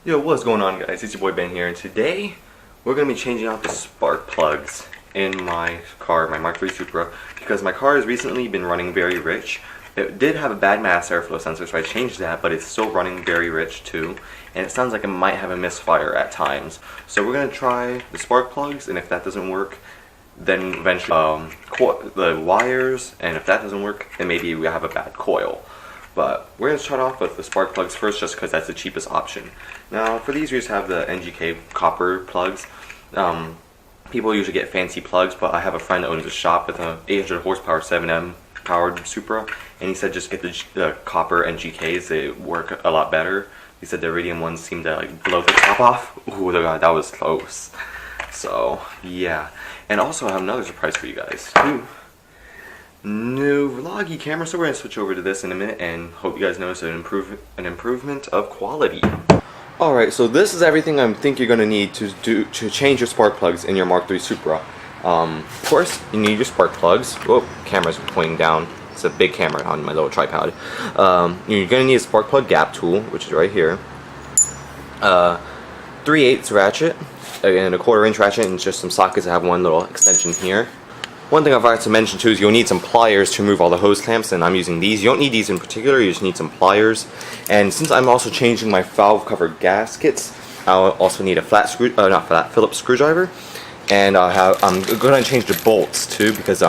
Yo, what's going on, guys? It's your boy Ben here, and today we're going to be changing out the spark plugs in my car, my Mark III Supra, because my car has recently been running very rich. It did have a bad mass airflow sensor, so I changed that, but it's still running very rich too, and it sounds like it might have a misfire at times. So we're going to try the spark plugs, and if that doesn't work, then eventually the wires, and if that doesn't work, then maybe we have a bad coil. But we're going to start off with the spark plugs first, just because that's the cheapest option. Now, for these, we just have the NGK copper plugs. People usually get fancy plugs, but I have a friend that owns a shop with a 800 horsepower 7M powered Supra, and he said just get the copper NGKs. They work a lot better. He said the iridium ones seem to like blow the top off. Ooh, God, that was close. So, yeah. And also, I have another surprise for you guys, too. New vloggy camera, so we're gonna switch over to this in a minute, and hope you guys notice an improvement of quality. Alright, so this is everything I think you're gonna need to change your spark plugs in your Mark III Supra. Of course, you need your spark plugs. Whoa, camera's pointing down. It's a big camera on my little tripod. You're gonna need a spark plug gap tool, which is right here. 3/8 ratchet, and a 1/4 inch ratchet, and just some sockets that have one little extension here. One thing I forgot to mention too is you'll need some pliers to remove all the hose clamps, and I'm using these. You don't need these in particular, you just need some pliers. And since I'm also changing my valve cover gaskets, I'll also need a Phillips screwdriver. And I'm going to change the bolts too, because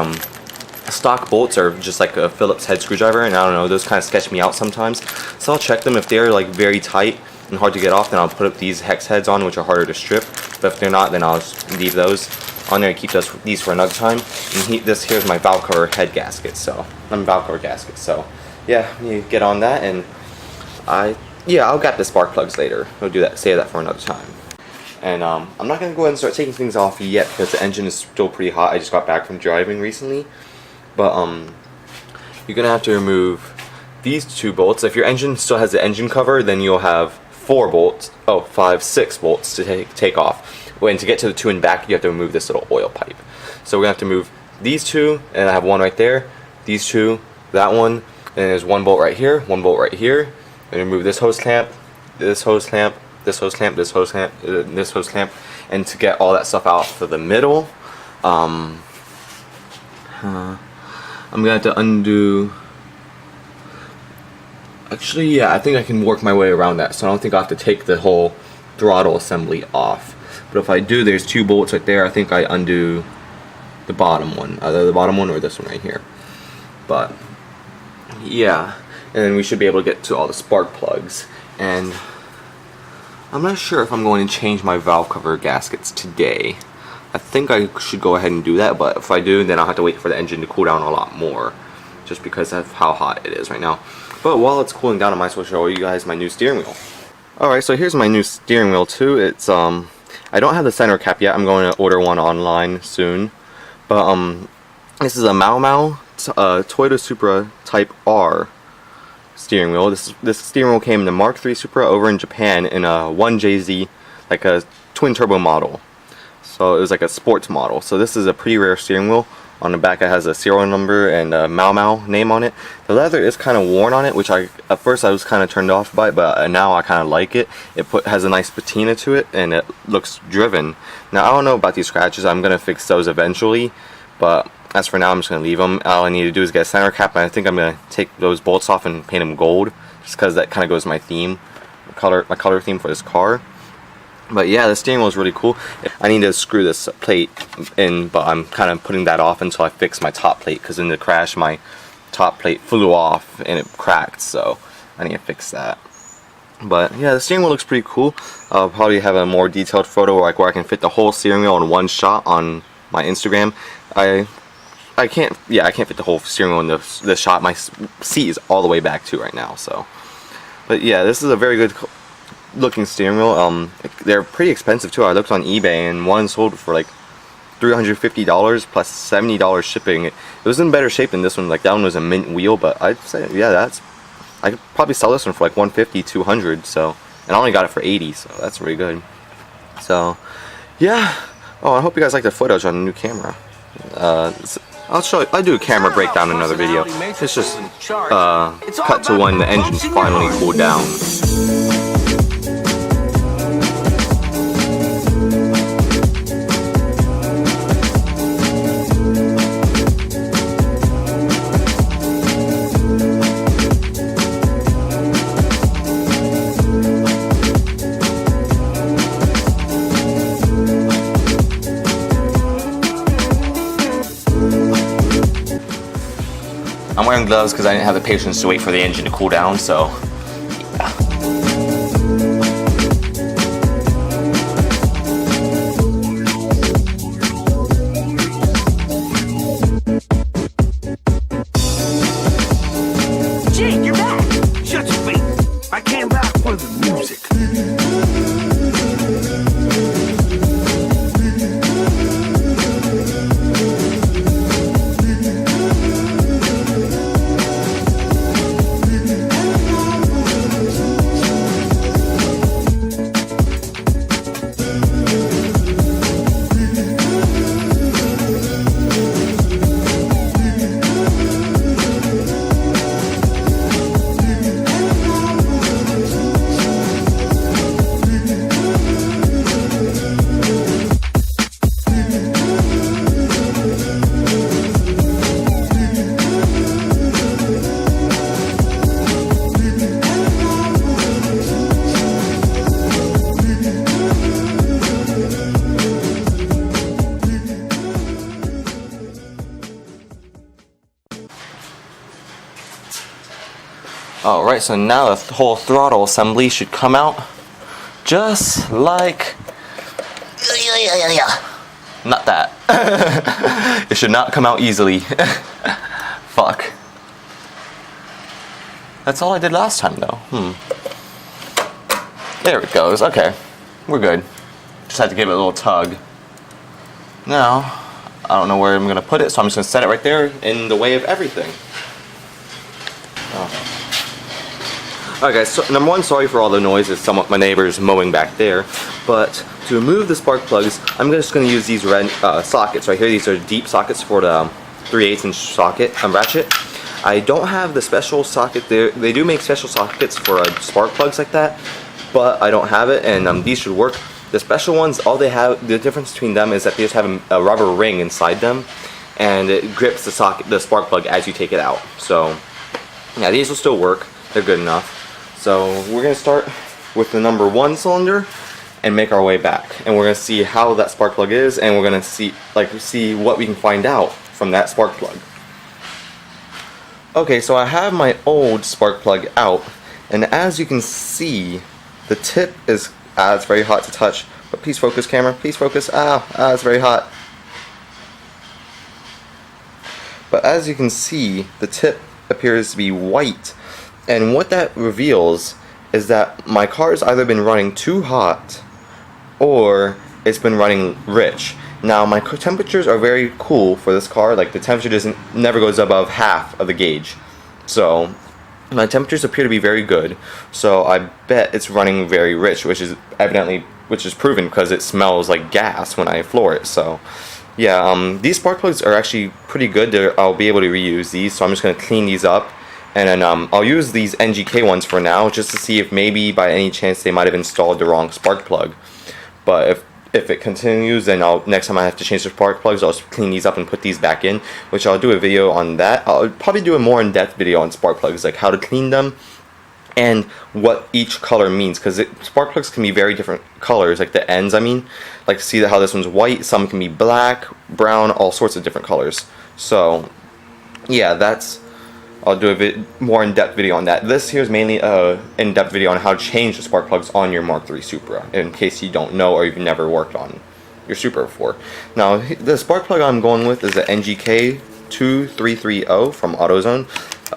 stock bolts are just like a Phillips head screwdriver, and I don't know, those kind of sketch me out sometimes. So I'll check them. If they're like very tight and hard to get off, then I'll put up these hex heads on, which are harder to strip. But if they're not, then I'll just leave those on there and keep these for another time. And this here's my valve cover head gasket, valve cover gasket. So yeah, you get on that, and I'll get the spark plugs later. We'll save that for another time. And I'm not gonna go ahead and start taking things off yet because the engine is still pretty hot. I just got back from driving recently, but you're gonna have to remove these 2 bolts. If your engine still has the engine cover, then you'll have 6 bolts to take off. And to get to the 2 in back, you have to remove this little oil pipe. So we're gonna have to move these 2, and I have one right there, these 2, that one, and there's 1 bolt right here, 1 bolt right here, and remove this hose clamp, this hose clamp, this hose clamp, this hose clamp, this hose clamp, and to get all that stuff out for the middle, I'm gonna have to undo. Actually, yeah, I think I can work my way around that, so I don't think I have to take the whole throttle assembly off. But if I do, there's 2 bolts right there. I think I undo the bottom one, either the bottom one or this one right here. But yeah, and then we should be able to get to all the spark plugs. And I'm not sure if I'm going to change my valve cover gaskets today. I think I should go ahead and do that, but if I do, then I'll have to wait for the engine to cool down a lot more, just because of how hot it is right now. But while it's cooling down, I might as well show you guys my new steering wheel. Alright, so here's my new steering wheel too. It's I don't have the center cap yet. I'm going to order one online soon. But this is a Toyota Supra Type R steering wheel. This steering wheel came in the Mark III Supra over in Japan in a 1JZ, like a twin turbo model. So it was like a sports model. So this is a pretty rare steering wheel. On the back it has a serial number and a name on it. The leather is kind of worn on it, which at first I was kind of turned off by, but now I kind of like it. It has a nice patina to it, and it looks driven. Now I don't know about these scratches. I'm gonna fix those eventually, but as for now, I'm just gonna leave them. All I need to do is get a center cap, and I think I'm gonna take those bolts off and paint them gold, just because that kind of goes with my theme, my color theme for this car. But yeah, the steering wheel is really cool. I need to screw this plate in, but I'm kind of putting that off until I fix my top plate, because in the crash my top plate flew off and it cracked, so I need to fix that. But yeah, the steering wheel looks pretty cool. I'll probably have a more detailed photo where I can fit the whole steering wheel in one shot on my Instagram. I can't fit the whole steering wheel in this shot. My seat is all the way back too right now, so. But yeah, this is a very good looking steering wheel. They're pretty expensive too. I looked on eBay, and one sold for like $350 plus $70 shipping. It was in better shape than this one. Like that one was a mint wheel, but I'd say yeah, I could probably sell this one for like $150, $200. So, and I only got it for $80, so that's really good. So yeah. Oh, I hope you guys like the footage on the new camera. I'll do a camera breakdown in another video. It's just cut to when the engine's finally cooled down. I'm wearing gloves because I didn't have the patience to wait for the engine to cool down, so yeah. Jake, you're back! Shut your face! I came back for the music. Alright, so now the whole throttle assembly should come out just like... Not that. It should not come out easily. Fuck. That's all I did last time though. There it goes. Okay. We're good. Just had to give it a little tug. Now, I don't know where I'm going to put it, so I'm just going to set it right there in the way of everything. Alright guys, so number one, sorry for all the noise. It's somewhat my neighbors mowing back there. But to remove the spark plugs, I'm just going to use these red sockets right here. These are deep sockets for the 3/8 inch socket ratchet. I don't have the special socket there. They do make special sockets for spark plugs like that, but I don't have it, and these should work. The special ones, all they have, the difference between them is that they just have a rubber ring inside them, and it grips the socket, the spark plug as you take it out. So yeah, these will still work. They're good enough. So we're going to start with the number 1 cylinder and make our way back. And we're going to see how that spark plug is, and we're going to see what we can find out from that spark plug. Okay, so I have my old spark plug out, and as you can see, the tip is, it's very hot to touch. But please focus, camera, please focus. It's very hot. But as you can see, the tip appears to be white. And what that reveals is that my car's either been running too hot or it's been running rich. Now my temperatures are very cool for this car. Like the temperature never goes above half of the gauge. So my temperatures appear to be very good. So I bet it's running very rich, which is proven because it smells like gas when I floor it. So yeah, these spark plugs are actually pretty good. I'll be able to reuse these. So I'm just going to clean these up. And then I'll use these NGK ones for now, just to see if maybe by any chance they might have installed the wrong spark plug. But if it continues, then next time I have to change the spark plugs, I'll just clean these up and put these back in, which I'll do a video on that. I'll probably do a more in-depth video on spark plugs, like how to clean them and what each color means, because spark plugs can be very different colors, like the ends, like see how this one's white, some can be black, brown, all sorts of different colors. So yeah, I'll do a bit more in-depth video on that. This here is mainly an in-depth video on how to change the spark plugs on your Mark III Supra, in case you don't know or you've never worked on your Supra before. Now, the spark plug I'm going with is the NGK 2330 from AutoZone.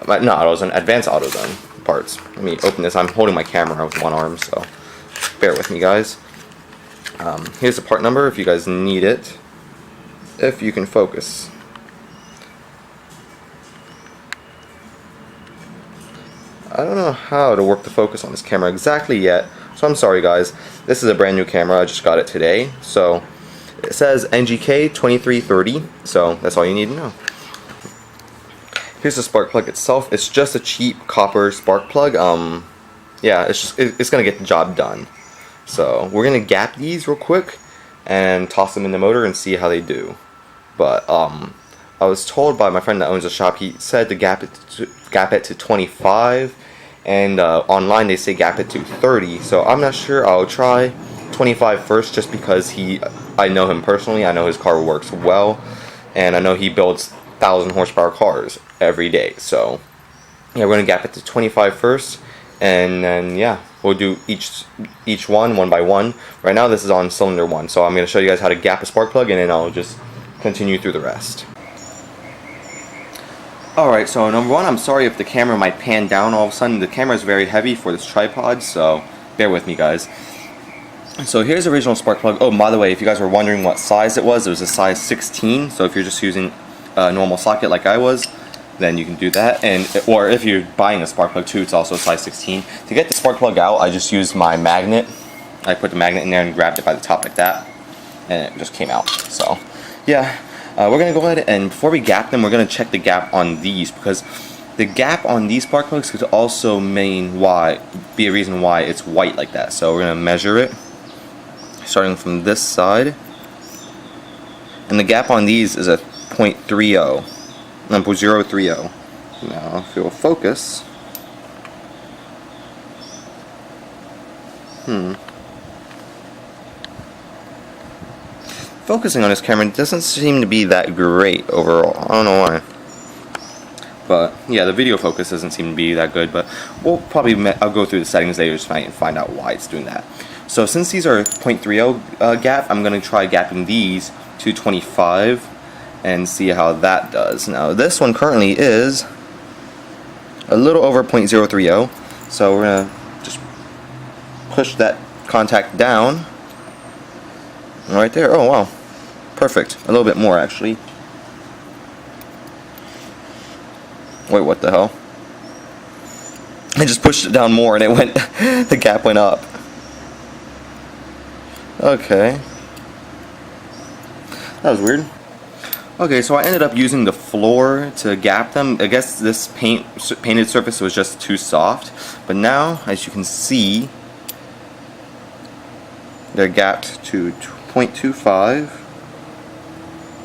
Not AutoZone, Advanced AutoZone parts. Let me open this. I'm holding my camera with one arm, so bear with me, guys. Here's the part number if you guys need it, if you can focus. I don't know how to work the focus on this camera exactly yet, so I'm sorry guys. This is a brand new camera, I just got it today. So it says NGK 2330, so that's all you need to know. Here's the spark plug itself. It's just a cheap copper spark plug. Yeah, it's gonna get the job done. So we're gonna gap these real quick and toss them in the motor and see how they do. But I was told by my friend that owns the shop, he said to gap it to 25, and online they say gap it to 30. So I'm not sure. I'll try 25 first, just because I know him personally. I know his car works well, and I know he builds 1,000 horsepower cars every day. So yeah, we're gonna gap it to 25 first, and then yeah, we'll do each one by one. Right now this is on cylinder 1, so I'm gonna show you guys how to gap a spark plug, and then I'll just continue through the rest. Alright, so number 1, I'm sorry if the camera might pan down all of a sudden. The camera is very heavy for this tripod, so bear with me, guys. So here's the original spark plug. Oh, by the way, if you guys were wondering what size it was a size 16. So if you're just using a normal socket like I was, then you can do that. Or if you're buying a spark plug too, it's also a size 16. To get the spark plug out, I just used my magnet. I put the magnet in there and grabbed it by the top like that, and it just came out. So yeah. We're going to go ahead, and before we gap them, we're going to check the gap on these, because the gap on these spark plugs could also be a reason why it's white like that. So we're going to measure it, starting from this side. And the gap on these is a 0.30. Now, if you'll focus. Focusing on this camera doesn't seem to be that great overall. I don't know why. But yeah, the video focus doesn't seem to be that good, but I'll go through the settings later tonight and find out why it's doing that. So since these are 0.30 gap, I'm going to try gapping these to 25 and see how that does. Now this one currently is a little over 0.030, so we're going to just push that contact down. Right there. Oh wow. Perfect. A little bit more actually. Wait, what the hell? I just pushed it down more and it went the gap went up. Okay. That was weird. Okay, so I ended up using the floor to gap them. I guess this painted surface was just too soft, but now as you can see, they're gapped to 0.25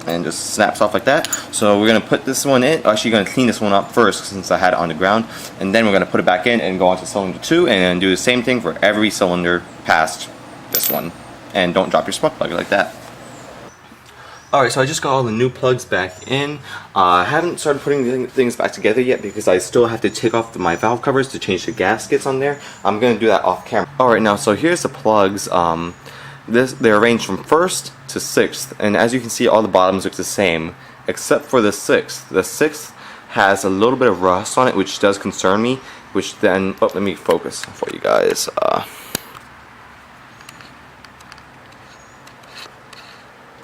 and just snaps off like that. So we're going to put this one in. Actually going to clean this one up first since I had it on the ground, and then we're going to put it back in and go on to cylinder 2 and do the same thing for every cylinder past this one. And don't drop your spark plug like that. Alright, so I just got all the new plugs back in. I haven't started putting things back together yet because I still have to take off my valve covers to change the gaskets on there. I'm going to do that off camera. Alright, now so here's the plugs. They're arranged from 1st to 6th, and as you can see all the bottoms look the same except for the 6th. The 6th has a little bit of rust on it, which does concern me, which then, let me focus for you guys.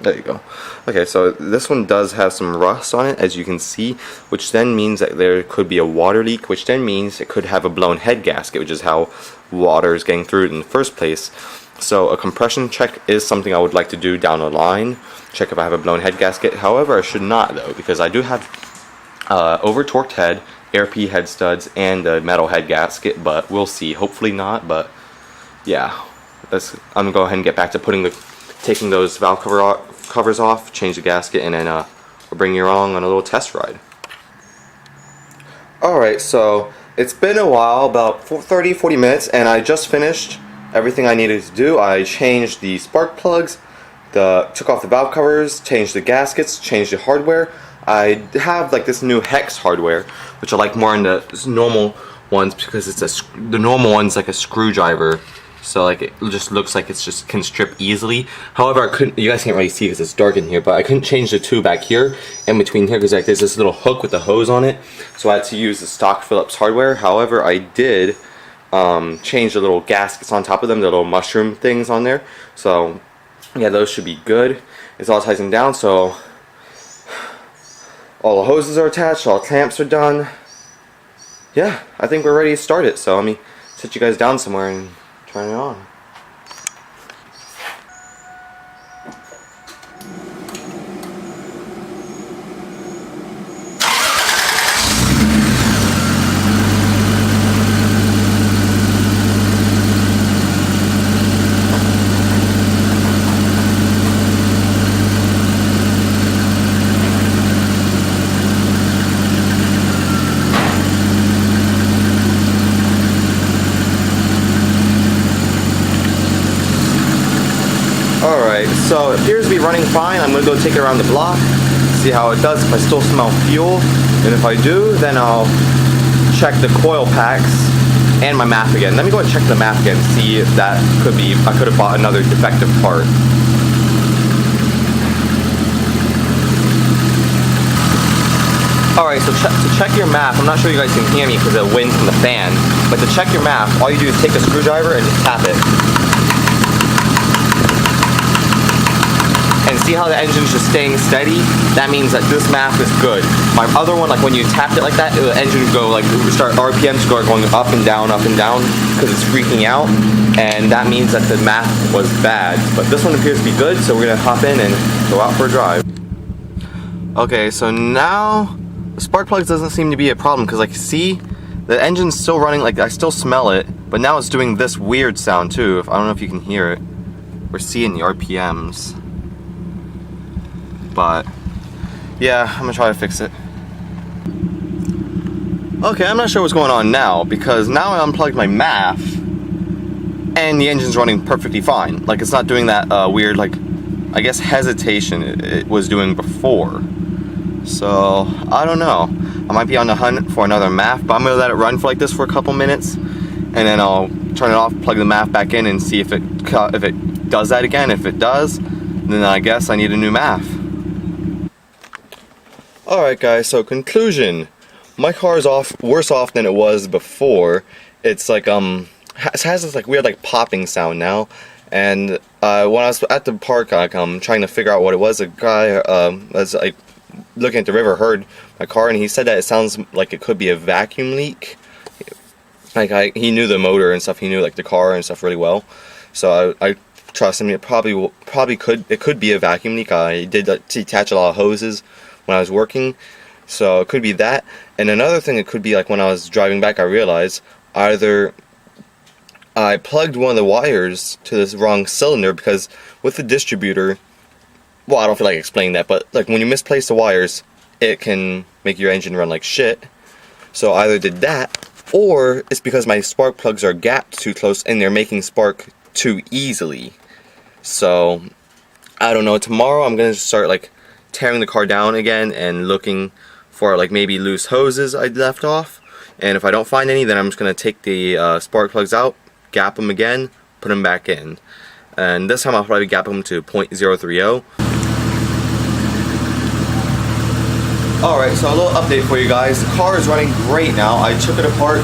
There you go. Okay, so this one does have some rust on it, as you can see, which then means that there could be a water leak, which then means it could have a blown head gasket, which is how water is getting through it in the first place. So a compression check is something I would like to do down the line, check if I have a blown head gasket. However, I should not though, because I do have over-torqued head, AirP head studs, and a metal head gasket, but we'll see. Hopefully not, but yeah. I'm going to go ahead and get back to taking those valve covers off, change the gasket, and then we'll bring you along on a little test ride. Alright, so it's been a while, about 30-40 minutes, and I just finished everything I needed to do. I changed the spark plugs, took off the valve covers, changed the gaskets, changed the hardware. I have like this new hex hardware, which I like more than the normal ones because the normal one's like a screwdriver, so like it just looks like it's just can strip easily. However, you guys can't really see because it's dark in here, but I couldn't change the two back here in between here because like there's this little hook with the hose on it, so I had to use the stock Phillips hardware. However, I did change the little gaskets on top of them, the little mushroom things on there. So yeah, those should be good. It's all tightening down, so all the hoses are attached, all clamps are done. Yeah, I think we're ready to start it. So let me sit you guys down somewhere and turn it on. Alright, so it appears to be running fine. I'm going to go take it around the block, see how it does, if I still smell fuel. And if I do, then I'll check the coil packs and my map again. Let me go and check the map again and see if that could be, I could have bought another defective part. Alright, so to check your map, I'm not sure you guys can hear me because of the wind from the fan, but to check your map, all you do is take a screwdriver and just tap it. And see how the engine's just staying steady? That means that this map is good. My other one, like when you tapped it like that, the engine would go like, start RPMs start going up and down, because it's freaking out. And that means that the map was bad. But this one appears to be good, so we're gonna hop in and go out for a drive. Okay, so now the spark plugs doesn't seem to be a problem because like see, the engine's still running, like I still smell it, but now it's doing this weird sound too. I don't know if you can hear it. We're seeing the RPMs. But yeah, I'm gonna try to fix it. Okay, I'm not sure what's going on now because now I unplugged my MAF and the engine's running perfectly fine. Like it's not doing that weird, like I guess hesitation it was doing before. So I don't know. I might be on the hunt for another MAF, but I'm gonna let it run for like this for a couple minutes, and then I'll turn it off, plug the MAF back in, and see if it does that again. If it does, then I guess I need a new MAF. Alright guys, so conclusion. My car is worse off than it was before. It's like it has this like weird like popping sound now. And when I was at the park, like trying to figure out what it was, a guy was like looking at the river heard my car, and he said that it sounds like it could be a vacuum leak. Like he knew the motor and stuff, he knew like the car and stuff really well. So I trust him. It probably could be a vacuum leak. I did detach a lot of hoses when I was working, so it could be that. And another thing, it could be like when I was driving back, I realized either I plugged one of the wires to this wrong cylinder, because with the distributor, well, I don't feel like explaining that, but like when you misplace the wires, it can make your engine run like shit. So I either did that, or it's because my spark plugs are gapped too close and they're making spark too easily. So I don't know. Tomorrow I'm gonna start like tearing the car down again and looking for like maybe loose hoses I left off. And if I don't find any, then I'm just gonna take the spark plugs out, gap them again, put them back in. And this time I'll probably gap them to 0.030. Alright, so a little update for you guys. The car is running great now. I took it apart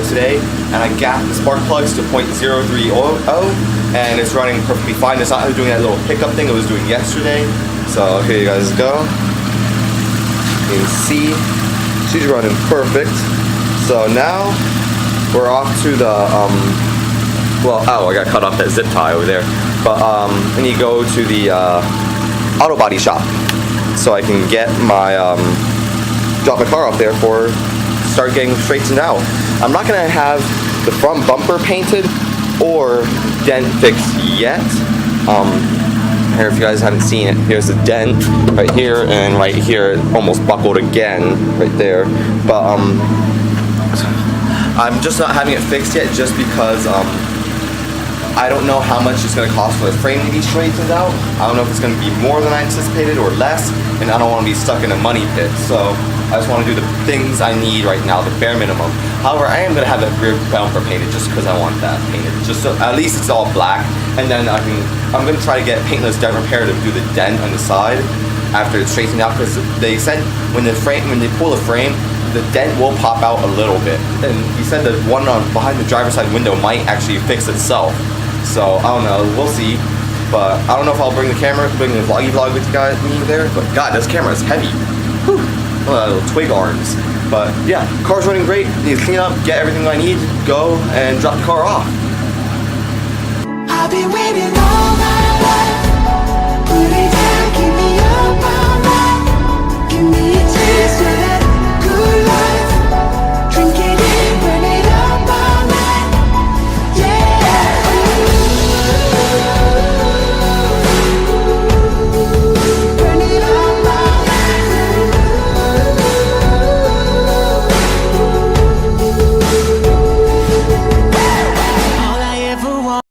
today and I gapped the spark plugs to 0.030 and it's running perfectly fine. It's not doing that little hiccup thing it was doing yesterday. So here you guys go. You can see she's running perfect. So now we're off to the I got cut off that zip tie over there. But I need to go to the auto body shop so I can get my drop my car off there for start getting straightened out. I'm not gonna have the front bumper painted or dent fixed yet. Here, if you guys haven't seen it, here's the dent right here, and right here it almost buckled again right there. But I'm just not having it fixed yet, just because I don't know how much it's going to cost for the frame to be straightened out. I don't know if it's going to be more than I anticipated or less, and I don't want to be stuck in a money pit. So I just want to do the things I need right now, the bare minimum. However, I am going to have that rear bumper painted just because I want that painted. Just so at least it's all black, and then I'm going to try to get paintless dent repair to do the dent on the side after it's straightened out, because they said when they pull the frame, the dent will pop out a little bit. And he said that one behind the driver's side window might actually fix itself. So I don't know, we'll see. But I don't know if I'll bring the camera, bring the vlog with you guys there. But God, this camera is heavy. Whew. Little twig arms. But yeah, car's running great. Need to clean up, get everything I need, go and drop the car off. I've been waiting all